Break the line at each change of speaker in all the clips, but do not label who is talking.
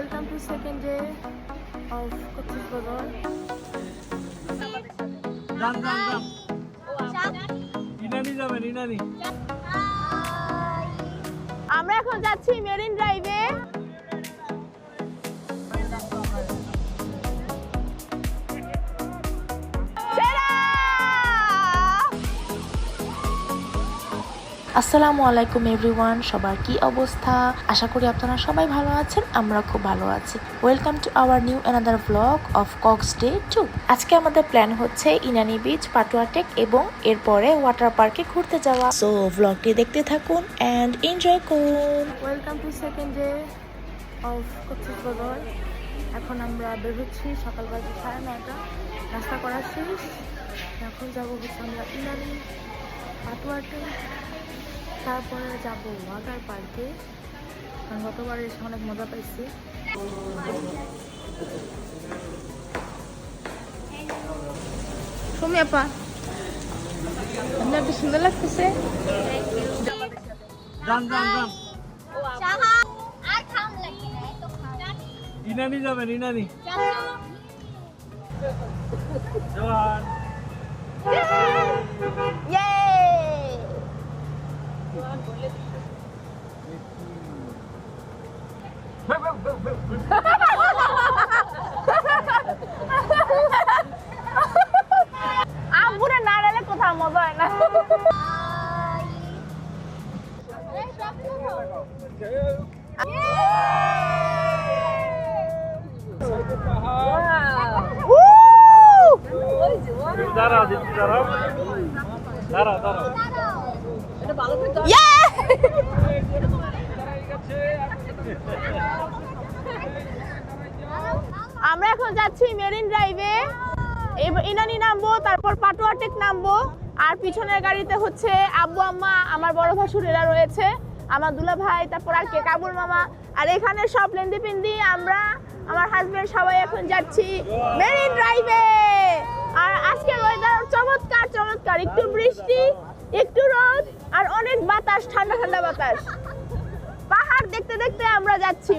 Welcome to second day of Kochis Bazar.
যান ইনানি যাবেন ইনানি।
আমরা এখন যাচ্ছি মেরিন ড্রাইভে।
আসসালামু আলাইকুম এভরিওয়ান, সবার কি অবস্থা? আশা করি আপনারা সবাই ভালো আছেন, আমরা খুব ভালো আছি। Welcome to our new another blog of Cox day 2। আজকে আমাদের প্ল্যান হচ্ছে ইনানি বিচ, পাটুয়া টেক এবং এরপরে ওয়াটার পার্কে ঘুরতে যাওয়া। সো ব্লগটি দেখতে থাকুন এন্ড এনজয় করুন।
Welcome to second day of coaches বাজার। এখন আমরা বের হচ্ছি, সকাল বাজে 9:30। নাস্তা করা শেষ। এখন যাবো হচ্ছে আমরা ইনানি, পাটুয়া টেক, তারপরে যাবো ওয়াটার পার্কে। কারণ গতবার এসে অনেক মজা পাইছি। সুমি আপা, আপনার তো সুন্দর লাগতেছে।
যান ইনানি যাবেন ইনানি। জওয়ান
আম্বুরে না ডালে কোথাও মজা হয় না। আমরা এখন যাচ্ছি মেরিন ড্রাইভে। ইনানি নামবো, তারপর পাটুয়া টেক নামবো। আর পিছনের গাড়িতে হচ্ছে আব্বু আম্মা, আমার বড় ভাসুরেরা রয়েছে, আমার দুলা ভাই, তারপর আর কে কাবুল মামা। আর এখানে সব লেন্দি পিন্দি আমরা, আমার হাজবেন্ড সবাই এখন যাচ্ছি মেরিন ড্রাইভে। আর আজকের ওয়েদার চমৎকার চমৎকার, একটু বৃষ্টি, একটু রোদ, আর অনেক বাতাস, ঠান্ডা ঠান্ডা বাতাস। পাহাড় দেখতে দেখতে আমরা যাচ্ছি।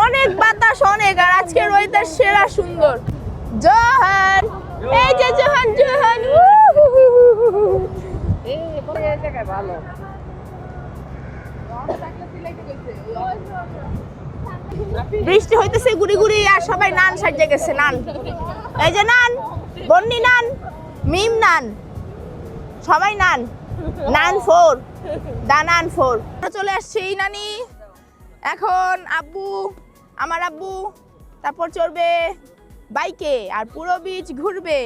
অনেক বাতাস, অনেক। আর আজকের ওয়েদার সেরা সুন্দর। জোহান, এই যে জোহান, বৃষ্টি হইতেছে গুড়ি গুড়ি, আর সবাই নান সাজিয়ে গেছে। নান, এই যে নান, বন্নি নান, মিম নান, সবাই নান, নান 4, দানান 4। চলে আসছি নানি। এখন আব্বু, আমার আব্বু, তারপর চড়বে বাইকে আর পুরো বিচ ঘুরবে।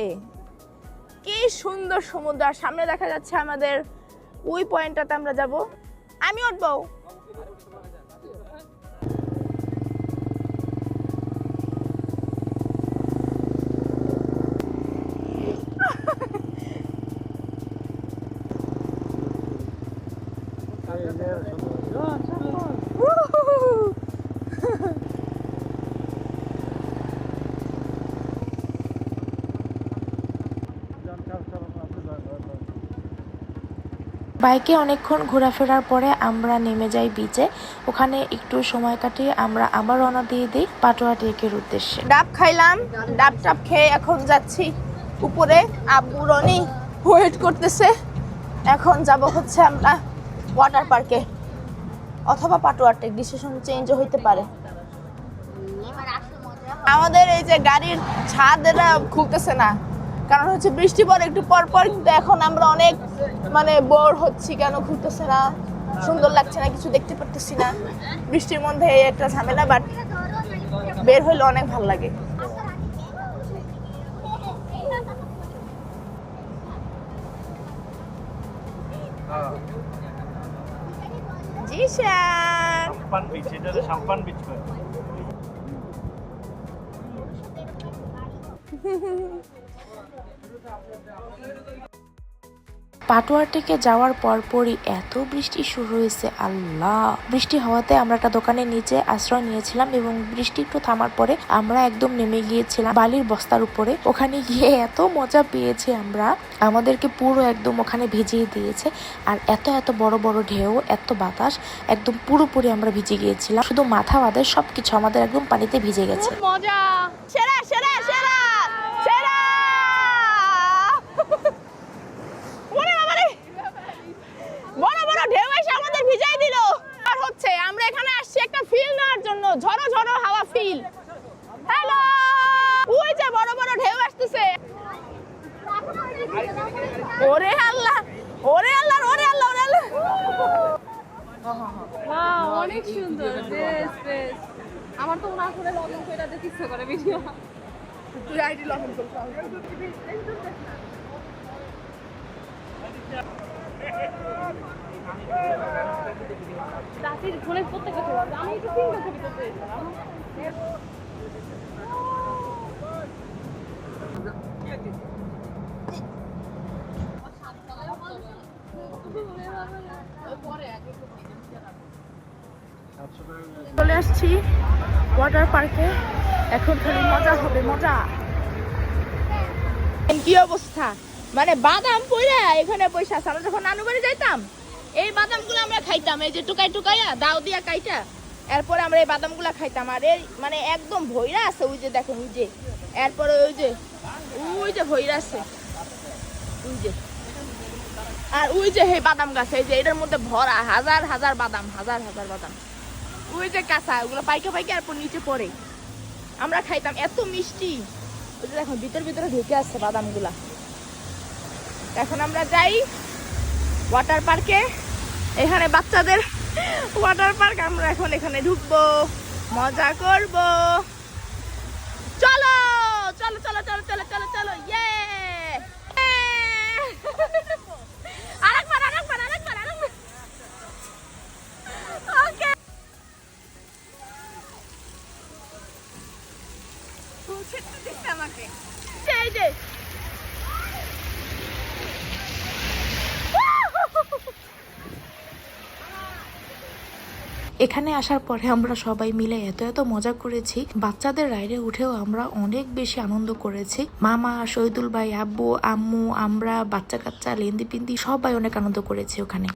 কি সুন্দর সমুদ্র। আর সামনে দেখা যাচ্ছে আমাদের ওই পয়েন্টটাতে আমরা যাব। আমি উঠবো।
বাইকে অনেকক্ষণ ঘোরাফেরার পরে আমরা নেমে যাই বিচে। ওখানে একটু সময় কাটিয়ে আমরা আবার রওনা দিয়ে দিই পাটুয়া টেকের উদ্দেশ্যে।
ডাব খাইলাম, ডাব টাব খেয়ে এখন যাচ্ছি উপরে। আব্বু রনি ওয়েট করতেছে। এখন যাব হচ্ছে আমরা ওয়াটার পার্কে অথবা পাটুয়া টেক, ডিসিশন চেঞ্জ হইতে পারে। আমাদের এই যে গাড়ির ছাদ এটা খুলতেছে না, কারণ হচ্ছে বৃষ্টি পরে একটু পর পর। কিন্তু এখন আমরা অনেক বোর হচ্ছি, কেন খুলতেছে না, সুন্দর লাগছে না, কিছু দেখতে পারতেছি না। বৃষ্টির মধ্যে একটা ঝামেলা, বাট বের হইলে অনেক ভালো লাগে। জি স্যার।
সাম্পান বিচ, এটা সাম্পান বিচ করে।
পাটুয়া থেকে যাওয়ার পরপরই এত বৃষ্টি শুরু হয়েছে, আল্লাহ। বৃষ্টি হওয়াতে আমরা একটা দোকানের নিচে আশ্রয় নিয়েছিলাম এবং বৃষ্টি একটু থামার পরে আমরা একদম নেমে গিয়েছিলাম বালির বস্তার উপরে। ওখানে গিয়ে এত মজা পেয়েছি আমরা, আমাদেরকে পুরো একদম ওখানে ভিজিয়ে দিয়েছে। আর এত এত বড় বড় ঢেউ, এত বাতাস, একদম পুরোপুরি আমরা ভিজে গিয়েছিলাম। শুধু মাথা বাদে সবকিছু আমাদের একদম পানিতে ভিজে গেছে।
মজা, সেরা সেরা সেরা সেরা। ওরে বাবা রে, বড় বড় ঢেউ এসে আমাদের ভিজাই দিল। আর হচ্ছে আমরা এখানে আসছি একটা ফিল নেওয়ার জন্য, ঝড়ো ঝড়ো হাওয়া ফিল। হ্যালো, ওই যে বড় বড় ঢেউ আসতেছে। ওরে আল্লাহ, ওরে আল্লাহ, ওরে আল্লাহ, ওরে আল্লাহ।
ওয়াও, অনেক সুন্দর। বেশ বেশ। আমার তো না করে লগইন করে দেখতে ইচ্ছা করে ভিডিও।
তুই আইডি লগ ইন করছ।
রাতের ফোনে প্রত্যেকটা ছবি আমি একটু তিনটা ছবি করতে চাইছিলাম।
চলে আসছি ওয়াটার পার্কে, এখন খালি মজা হবে, মজা। কি অবস্থা, মানে বাদাম পইরা এখানে পয়সা আছে। আমরা যখন নানু বাড়ি যাইতাম এই বাদামগুলো আমরা খাইতাম, এই যে টুকাই টুকাইয়া দাও দিয়া কাইটা, এরপরে আমরা এই বাদামগুলা খাইতাম। আর এই মানে একদম ভইরা আছে, ওই যে দেখেন, ওই যে এরপরে ওই যে ভইরা আছে, ওই যে। আর ওই যে হে বাদাম গাছ, এই যে এটার মধ্যে ভরা হাজার হাজার বাদাম, হাজার হাজার বাদাম। ওই যে কাঁচা, ওগুলো পাইকে পাইকে এরপর নিচে পড়ে আমরা খাইতাম, এত মিষ্টি। ওই যে দেখুন ভিতরে ভিতরে ঢুকে আসছে বাদামগুলা। এখন আমরা যাই ওয়াটার পার্কে, এখানে বাচ্চাদের ওয়াটার পার্ক। আমরা এখন এখানে ঢুকবো, মজা করব। চলো চলো চলো চলো চলো চলো চলো, ইয়ে। আরেকবার আরেকবার আরেকবার আরেকবার। ওকে, আমাকে এই যে
এখানে আসার পরে আমরা সবাই মিলে এত এত মজা করেছি। বাচ্চাদের রাইডে উঠেও আমরা অনেক বেশি আনন্দ করেছি। মামা, শহীদুল ভাই, আব্বু, আম্মু, আমরা, বাচ্চা কাচ্চা, লেন্দি পিন্দি সবাই অনেক আনন্দ করেছি ওখানে।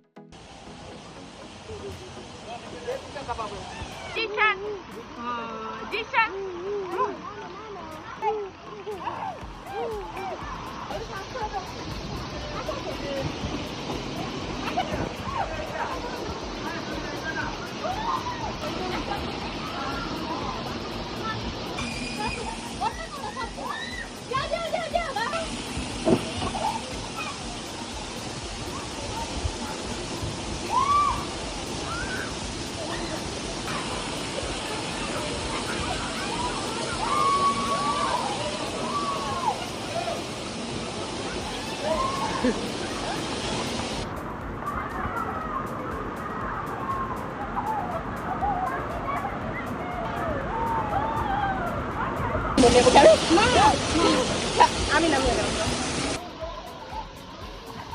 আমি নামিয়ে গেলাম,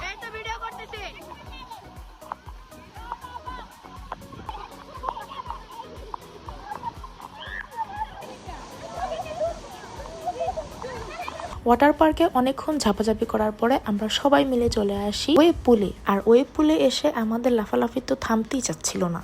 এই তো ভিডিও করতেছি।
ওয়াটার পার্কে অনেকক্ষণ ঝাপাঝাপি করার পরে আমরা সবাই মিলে চলে আসি ওয়েভ পুলে। আর ওয়েভ পুলে এসে আমাদের লাফালাফি তো থামতেই চাচ্ছিল না।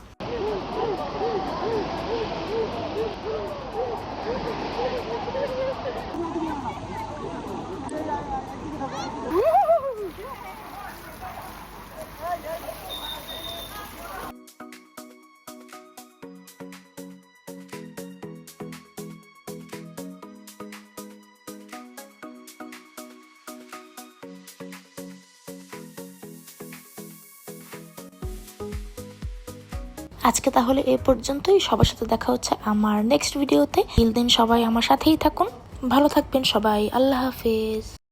আজকে তাহলে এই পর্যন্তই। সবার সাথে দেখা হচ্ছে আমার নেক্সট ভিডিওতে। টিল দেন সবাই আমার সাথেই থাকুন, ভালো থাকবেন সবাই। আল্লাহ হাফেজ।